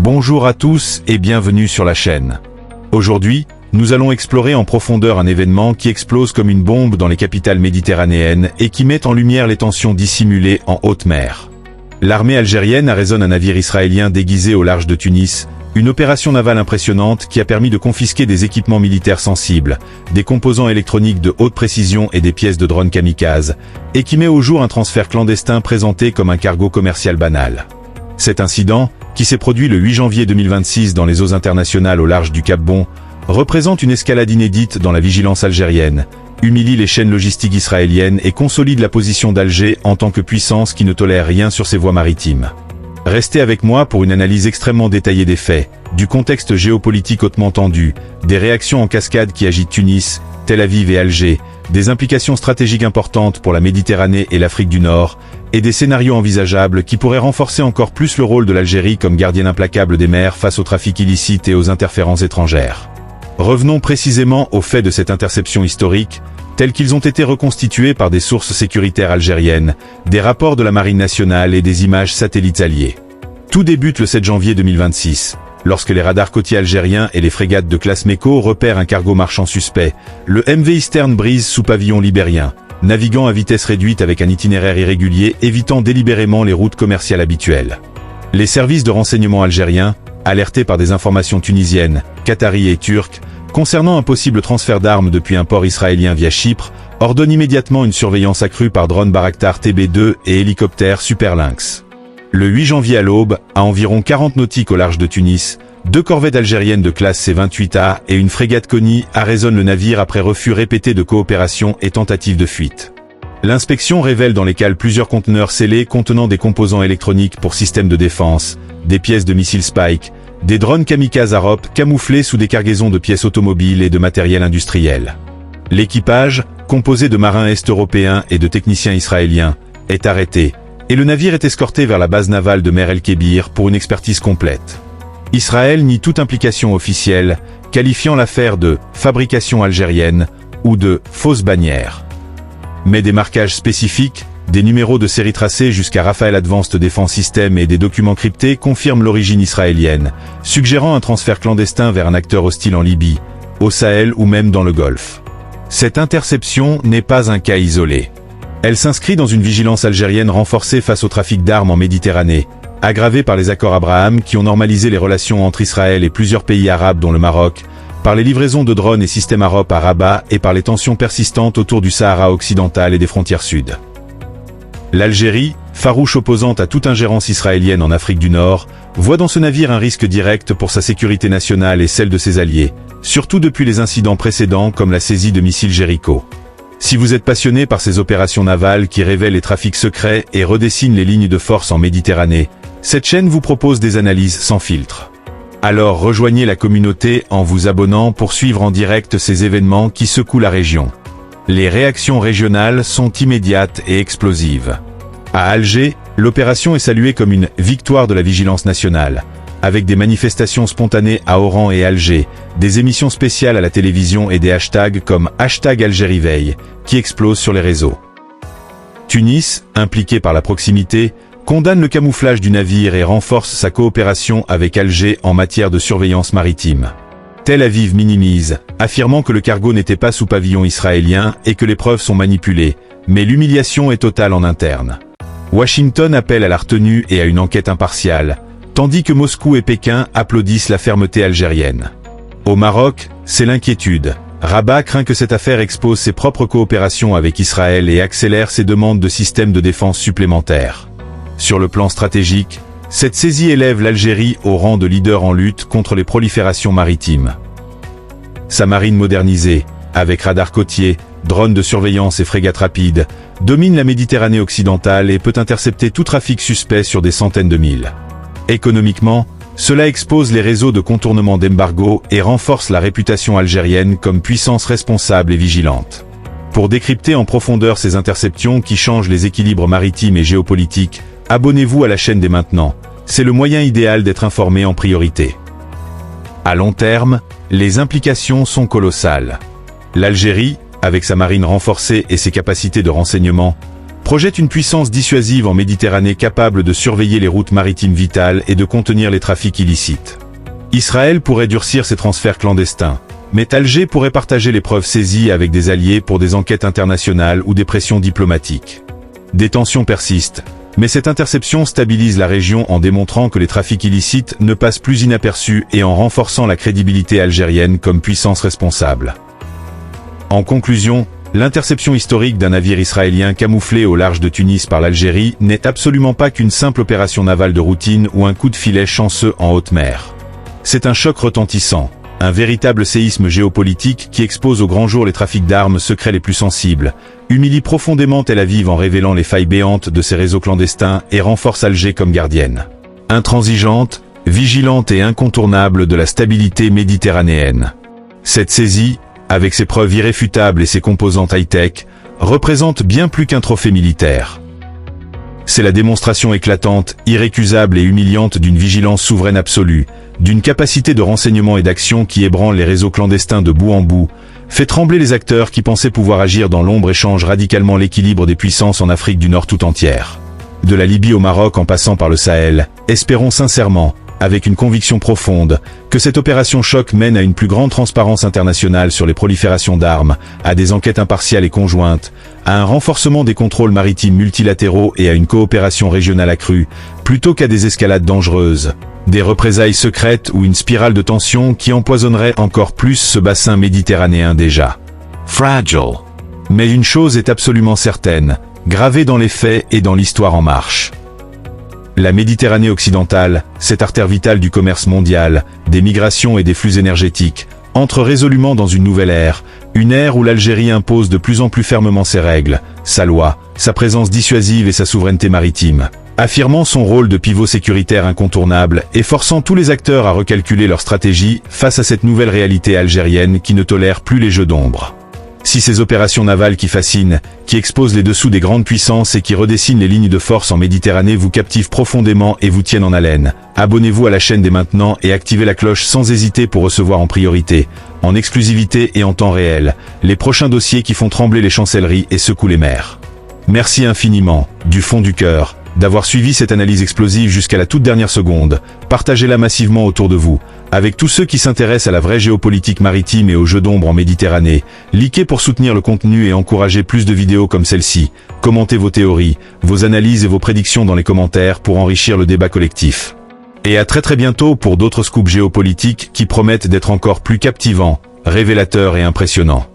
Bonjour à tous et bienvenue sur la chaîne. Aujourd'hui, nous allons explorer en profondeur un événement qui explose comme une bombe dans les capitales méditerranéennes et qui met en lumière les tensions dissimulées en haute mer. L'armée algérienne arraisonne un navire israélien déguisé au large de Tunis, une opération navale impressionnante qui a permis de confisquer des équipements militaires sensibles, des composants électroniques de haute précision et des pièces de drones kamikazes, et qui met au jour un transfert clandestin présenté comme un cargo commercial banal. Cet incident, qui s'est produit le 8 janvier 2026 dans les eaux internationales au large du Cap Bon, représente une escalade inédite dans la vigilance algérienne, humilie les chaînes logistiques israéliennes et consolide la position d'Alger en tant que puissance qui ne tolère rien sur ses voies maritimes. Restez avec moi pour une analyse extrêmement détaillée des faits, du contexte géopolitique hautement tendu, des réactions en cascade qui agitent Tunis, Tel Aviv et Alger, des implications stratégiques importantes pour la Méditerranée et l'Afrique du Nord, et des scénarios envisageables qui pourraient renforcer encore plus le rôle de l'Algérie comme gardienne implacable des mers face au trafic illicite et aux interférences étrangères. Revenons précisément aux faits de cette interception historique, tels qu'ils ont été reconstitués par des sources sécuritaires algériennes, des rapports de la Marine nationale et des images satellites alliées. Tout débute le 7 janvier 2026, lorsque les radars côtiers algériens et les frégates de classe Meko repèrent un cargo marchand suspect, le MV Eastern Breeze sous pavillon libérien, naviguant à vitesse réduite avec un itinéraire irrégulier évitant délibérément les routes commerciales habituelles. Les services de renseignement algériens, alertés par des informations tunisiennes, qataries et turques, concernant un possible transfert d'armes depuis un port israélien via Chypre, ordonne immédiatement une surveillance accrue par drone Bayraktar TB2 et hélicoptère Super Lynx. Le 8 janvier à l'aube, à environ 40 nautiques au large de Tunis, 2 corvettes algériennes de classe C-28A et une frégate Kony arraisonnent le navire après refus répétés de coopération et tentatives de fuite. L'inspection révèle dans les cales plusieurs conteneurs scellés contenant des composants électroniques pour systèmes de défense, des pièces de missiles Spike, des drones kamikazes Arop camouflés sous des cargaisons de pièces automobiles et de matériel industriel. L'équipage, composé de marins est-européens et de techniciens israéliens, est arrêté, et le navire est escorté vers la base navale de Mer el-Kébir pour une expertise complète. Israël nie toute implication officielle, qualifiant l'affaire de « fabrication algérienne » ou de « fausse bannière ». Mais des marquages spécifiques, des numéros de série tracés jusqu'à Rafael Advanced Defense System et des documents cryptés confirment l'origine israélienne, suggérant un transfert clandestin vers un acteur hostile en Libye, au Sahel ou même dans le Golfe. Cette interception n'est pas un cas isolé. Elle s'inscrit dans une vigilance algérienne renforcée face au trafic d'armes en Méditerranée, aggravée par les accords Abraham qui ont normalisé les relations entre Israël et plusieurs pays arabes dont le Maroc, par les livraisons de drones et systèmes Arop à Rabat et par les tensions persistantes autour du Sahara occidental et des frontières sud. L'Algérie, farouche opposante à toute ingérence israélienne en Afrique du Nord, voit dans ce navire un risque direct pour sa sécurité nationale et celle de ses alliés, surtout depuis les incidents précédents comme la saisie de missiles Jericho. Si vous êtes passionné par ces opérations navales qui révèlent les trafics secrets et redessinent les lignes de force en Méditerranée, cette chaîne vous propose des analyses sans filtre. Alors rejoignez la communauté en vous abonnant pour suivre en direct ces événements qui secouent la région. Les réactions régionales sont immédiates et explosives. À Alger, l'opération est saluée comme une « victoire de la vigilance nationale », avec des manifestations spontanées à Oran et Alger, des émissions spéciales à la télévision et des hashtags comme #AlgérieVeille, qui explosent sur les réseaux. Tunis, impliqué par la proximité, condamne le camouflage du navire et renforce sa coopération avec Alger en matière de surveillance maritime. Tel Aviv minimise, affirmant que le cargo n'était pas sous pavillon israélien et que les preuves sont manipulées, mais l'humiliation est totale en interne. Washington appelle à la retenue et à une enquête impartiale, tandis que Moscou et Pékin applaudissent la fermeté algérienne. Au Maroc, c'est l'inquiétude. Rabat craint que cette affaire expose ses propres coopérations avec Israël et accélère ses demandes de systèmes de défense supplémentaires. Sur le plan stratégique, cette saisie élève l'Algérie au rang de leader en lutte contre les proliférations maritimes. Sa marine modernisée, avec radars côtiers, drones de surveillance et frégates rapides, domine la Méditerranée occidentale et peut intercepter tout trafic suspect sur des centaines de milles. Économiquement, cela expose les réseaux de contournement d'embargo et renforce la réputation algérienne comme puissance responsable et vigilante. Pour décrypter en profondeur ces interceptions qui changent les équilibres maritimes et géopolitiques, abonnez-vous à la chaîne dès maintenant, c'est le moyen idéal d'être informé en priorité. À long terme, les implications sont colossales. L'Algérie, avec sa marine renforcée et ses capacités de renseignement, projette une puissance dissuasive en Méditerranée capable de surveiller les routes maritimes vitales et de contenir les trafics illicites. Israël pourrait durcir ses transferts clandestins, mais Alger pourrait partager les preuves saisies avec des alliés pour des enquêtes internationales ou des pressions diplomatiques. Des tensions persistent, mais cette interception stabilise la région en démontrant que les trafics illicites ne passent plus inaperçus et en renforçant la crédibilité algérienne comme puissance responsable. En conclusion, l'interception historique d'un navire israélien camouflé au large de Tunis par l'Algérie n'est absolument pas qu'une simple opération navale de routine ou un coup de filet chanceux en haute mer. C'est un choc retentissant, un véritable séisme géopolitique qui expose au grand jour les trafics d'armes secrets les plus sensibles, humilie profondément Tel Aviv en révélant les failles béantes de ses réseaux clandestins et renforce Alger comme gardienne intransigeante, vigilante et incontournable de la stabilité méditerranéenne. Cette saisie, avec ses preuves irréfutables et ses composantes high-tech, représente bien plus qu'un trophée militaire. C'est la démonstration éclatante, irrécusable et humiliante d'une vigilance souveraine absolue, d'une capacité de renseignement et d'action qui ébranle les réseaux clandestins de bout en bout, fait trembler les acteurs qui pensaient pouvoir agir dans l'ombre et change radicalement l'équilibre des puissances en Afrique du Nord tout entière. De la Libye au Maroc en passant par le Sahel, espérons sincèrement, avec une conviction profonde, que cette opération choc mène à une plus grande transparence internationale sur les proliférations d'armes, à des enquêtes impartiales et conjointes, à un renforcement des contrôles maritimes multilatéraux et à une coopération régionale accrue, plutôt qu'à des escalades dangereuses, des représailles secrètes ou une spirale de tension qui empoisonnerait encore plus ce bassin méditerranéen déjà fragile. Mais une chose est absolument certaine, gravée dans les faits et dans l'histoire en marche. La Méditerranée occidentale, cette artère vitale du commerce mondial, des migrations et des flux énergétiques, entre résolument dans une nouvelle ère, une ère où l'Algérie impose de plus en plus fermement ses règles, sa loi, sa présence dissuasive et sa souveraineté maritime, affirmant son rôle de pivot sécuritaire incontournable et forçant tous les acteurs à recalculer leur stratégie face à cette nouvelle réalité algérienne qui ne tolère plus les jeux d'ombre. Si ces opérations navales qui fascinent, qui exposent les dessous des grandes puissances et qui redessinent les lignes de force en Méditerranée vous captivent profondément et vous tiennent en haleine, abonnez-vous à la chaîne dès maintenant et activez la cloche sans hésiter pour recevoir en priorité, en exclusivité et en temps réel, les prochains dossiers qui font trembler les chancelleries et secouent les mers. Merci infiniment, du fond du cœur, d'avoir suivi cette analyse explosive jusqu'à la toute dernière seconde. Partagez-la massivement autour de vous, avec tous ceux qui s'intéressent à la vraie géopolitique maritime et aux jeux d'ombre en Méditerranée. Likez pour soutenir le contenu et encourager plus de vidéos comme celle-ci. Commentez vos théories, vos analyses et vos prédictions dans les commentaires pour enrichir le débat collectif. Et à très bientôt pour d'autres scoops géopolitiques qui promettent d'être encore plus captivants, révélateurs et impressionnants.